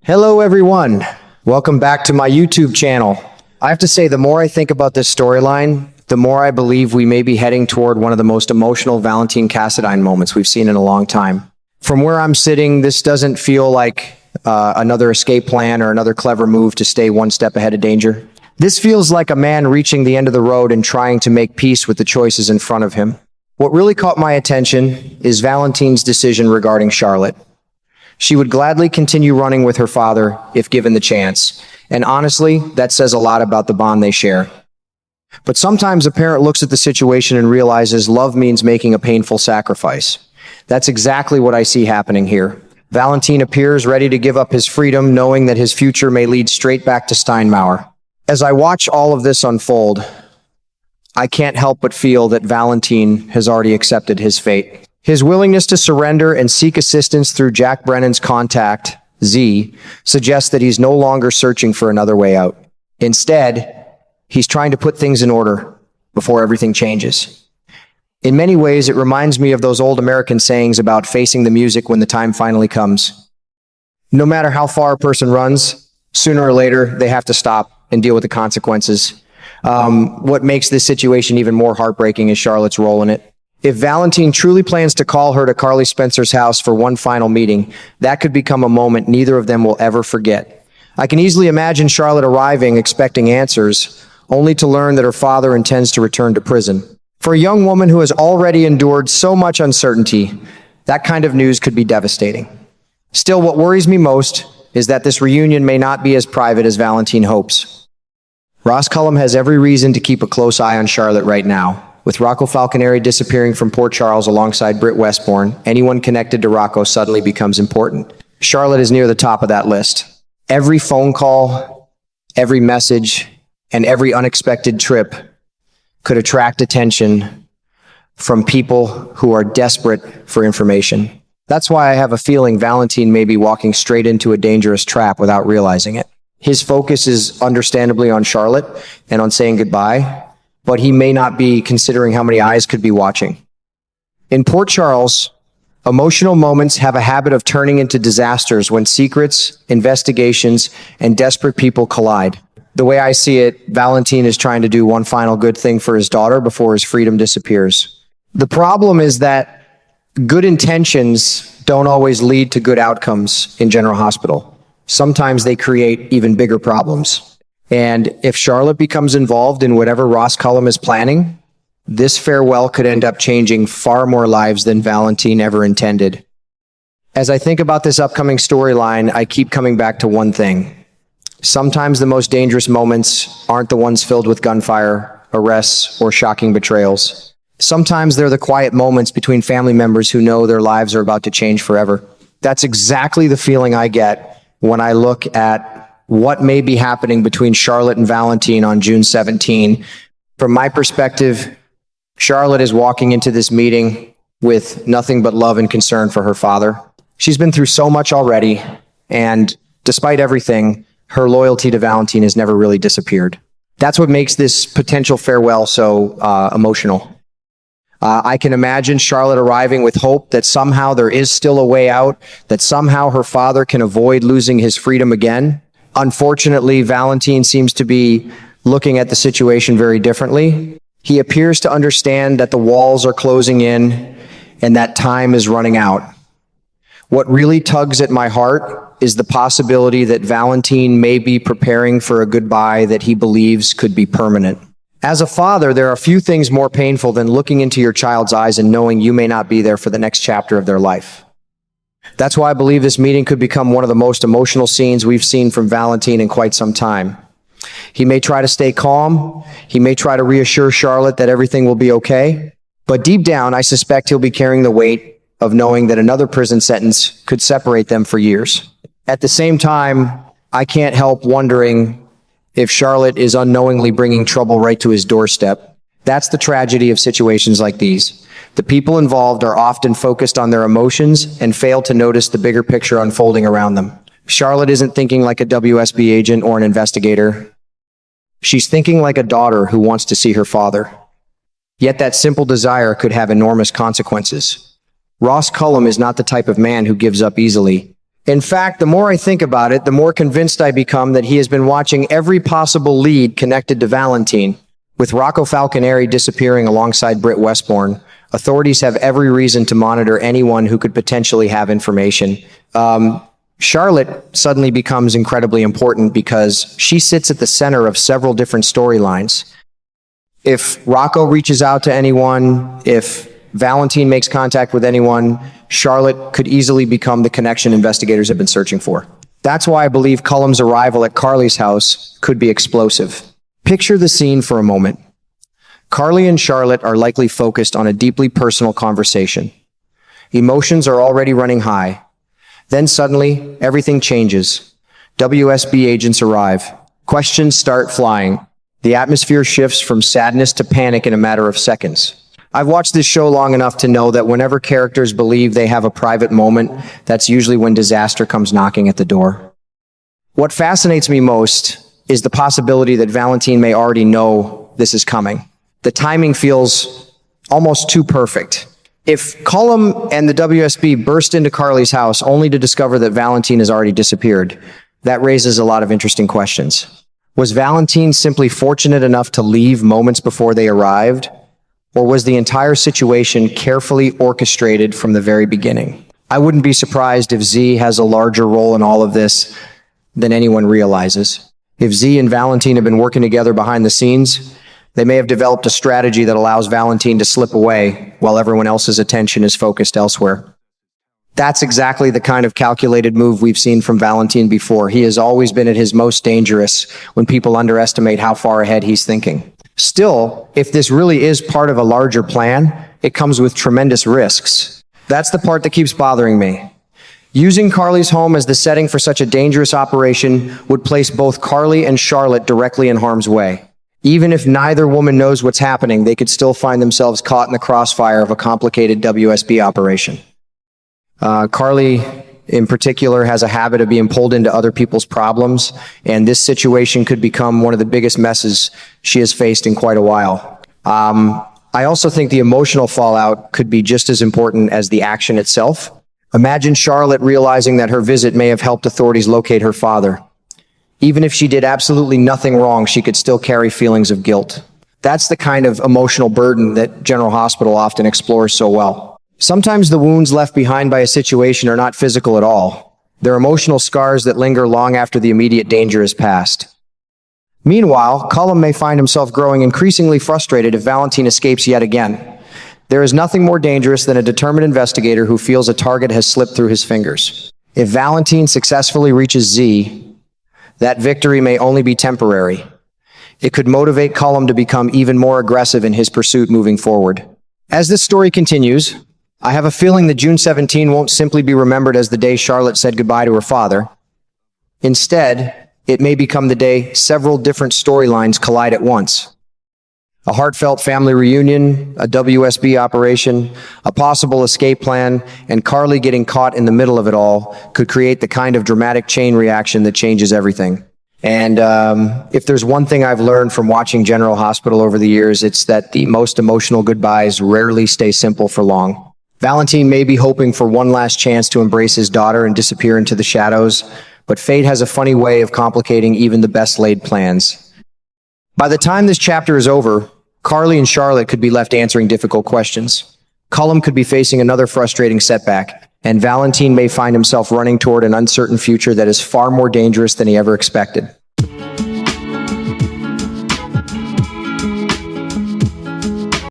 Hello everyone, welcome back to my YouTube channel. I have to say, the more I think about this storyline, the more I believe we may be heading toward one of the most emotional Valentin Cassadine moments we've seen in a long time. From where I'm sitting, this doesn't feel like another escape plan or another clever move to stay one step ahead of danger. This feels like a man reaching the end of the road and trying to make peace with the choices in front of him. What really caught my attention is Valentin's decision regarding Charlotte. She would gladly continue running with her father if given the chance, and honestly, that says a lot about the bond they share. But sometimes a parent looks at the situation and realizes love means making a painful sacrifice. That's exactly what I see happening here. Valentin appears ready to give up his freedom, knowing that his future may lead straight back to Steinmauer. As I watch all of this unfold, I can't help but feel that Valentin has already accepted his fate. His willingness to surrender and seek assistance through Jack Brennan's contact, Z, suggests that he's no longer searching for another way out. Instead, he's trying to put things in order before everything changes. In many ways, it reminds me of those old American sayings about facing the music when the time finally comes. No matter how far a person runs, sooner or later, they have to stop and deal with the consequences. What makes this situation even more heartbreaking is Charlotte's role in it. If Valentin truly plans to call her to Carly Spencer's house for one final meeting, that could become a moment neither of them will ever forget. I can easily imagine Charlotte arriving expecting answers, only to learn that her father intends to return to prison. For a young woman who has already endured so much uncertainty, that kind of news could be devastating. Still, what worries me most is that this reunion may not be as private as Valentin hopes. Ross Cullum has every reason to keep a close eye on Charlotte right now. With Rocco Falconeri disappearing from Port Charles alongside Britt Westbourne, anyone connected to Rocco suddenly becomes important. Charlotte is near the top of that list. Every phone call, every message, and every unexpected trip could attract attention from people who are desperate for information. That's why I have a feeling Valentin may be walking straight into a dangerous trap without realizing it. His focus is understandably on Charlotte and on saying goodbye, but he may not be considering how many eyes could be watching. In Port Charles, emotional moments have a habit of turning into disasters when secrets, investigations, and desperate people collide. The way I see it, Valentin is trying to do one final good thing for his daughter before his freedom disappears. The problem is that good intentions don't always lead to good outcomes in General Hospital. Sometimes they create even bigger problems. And if Charlotte becomes involved in whatever Ross Cullum is planning, this farewell could end up changing far more lives than Valentin ever intended. As I think about this upcoming storyline, I keep coming back to one thing. Sometimes the most dangerous moments aren't the ones filled with gunfire, arrests, or shocking betrayals. Sometimes they're the quiet moments between family members who know their lives are about to change forever. That's exactly the feeling I get when I look at what may be happening between Charlotte and Valentin on June 17. From my perspective, Charlotte is walking into this meeting with nothing but love and concern for her father. She's been through so much already, and despite everything, her loyalty to Valentin has never really disappeared. That's what makes this potential farewell so emotional. I can imagine Charlotte arriving with hope that somehow there is still a way out, that somehow her father can avoid losing his freedom again. Unfortunately, Valentin seems to be looking at the situation very differently. He appears to understand that the walls are closing in and that time is running out. What really tugs at my heart is the possibility that Valentin may be preparing for a goodbye that he believes could be permanent. As a father, there are few things more painful than looking into your child's eyes and knowing you may not be there for the next chapter of their life. That's why I believe this meeting could become one of the most emotional scenes we've seen from Valentin in quite some time. He may try to stay calm. He may try to reassure Charlotte that everything will be okay. But deep down, I suspect he'll be carrying the weight of knowing that another prison sentence could separate them for years. At the same time, I can't help wondering if Charlotte is unknowingly bringing trouble right to his doorstep. That's the tragedy of situations like these. The people involved are often focused on their emotions and fail to notice the bigger picture unfolding around them. Charlotte isn't thinking like a WSB agent or an investigator. She's thinking like a daughter who wants to see her father. Yet that simple desire could have enormous consequences. Ross Cullum is not the type of man who gives up easily, In fact, the more I think about it, the more convinced I become that he has been watching every possible lead connected to Valentin. With Rocco Falconeri disappearing alongside Britt Westbourne, authorities have every reason to monitor anyone who could potentially have information. Charlotte suddenly becomes incredibly important because she sits at the center of several different storylines. If Rocco reaches out to anyone, if Valentin makes contact with anyone, Charlotte could easily become the connection investigators have been searching for. That's why I believe Cullum's arrival at Carly's house could be explosive. Picture the scene for a moment. Carly and Charlotte are likely focused on a deeply personal conversation. Emotions are already running high. Then suddenly, everything changes. WSB agents arrive. Questions start flying. The atmosphere shifts from sadness to panic in a matter of seconds. I've watched this show long enough to know that whenever characters believe they have a private moment, that's usually when disaster comes knocking at the door. What fascinates me most is the possibility that Valentin may already know this is coming. The timing feels almost too perfect. If Cullum and the WSB burst into Carly's house only to discover that Valentin has already disappeared, that raises a lot of interesting questions. Was Valentin simply fortunate enough to leave moments before they arrived? Or was the entire situation carefully orchestrated from the very beginning? I wouldn't be surprised if Z has a larger role in all of this than anyone realizes. If Z and Valentin have been working together behind the scenes, they may have developed a strategy that allows Valentin to slip away while everyone else's attention is focused elsewhere. That's exactly the kind of calculated move we've seen from Valentin before. He has always been at his most dangerous when people underestimate how far ahead he's thinking. Still, if this really is part of a larger plan, it comes with tremendous risks. That's the part that keeps bothering me. Using Carly's home as the setting for such a dangerous operation would place both Carly and Charlotte directly in harm's way. Even if neither woman knows what's happening, they could still find themselves caught in the crossfire of a complicated WSB operation. Carly, in particular, has a habit of being pulled into other people's problems, and this situation could become one of the biggest messes she has faced in quite a while. I also think the emotional fallout could be just as important as the action itself. Imagine Charlotte realizing that her visit may have helped authorities locate her father. Even if she did absolutely nothing wrong, she could still carry feelings of guilt. That's the kind of emotional burden that General Hospital often explores so well. Sometimes the wounds left behind by a situation are not physical at all. They're emotional scars that linger long after the immediate danger is past. Meanwhile, Cullum may find himself growing increasingly frustrated if Valentin escapes yet again. There is nothing more dangerous than a determined investigator who feels a target has slipped through his fingers. If Valentin successfully reaches Z, that victory may only be temporary. It could motivate Cullum to become even more aggressive in his pursuit moving forward. As this story continues, I have a feeling that June 17 won't simply be remembered as the day Charlotte said goodbye to her father. Instead, it may become the day several different storylines collide at once. A heartfelt family reunion, a WSB operation, a possible escape plan, and Carly getting caught in the middle of it all could create the kind of dramatic chain reaction that changes everything. And if there's one thing I've learned from watching General Hospital over the years, it's that the most emotional goodbyes rarely stay simple for long. Valentin may be hoping for one last chance to embrace his daughter and disappear into the shadows, but fate has a funny way of complicating even the best laid plans. By the time this chapter is over, Carly and Charlotte could be left answering difficult questions. Cullum could be facing another frustrating setback, and Valentin may find himself running toward an uncertain future that is far more dangerous than he ever expected.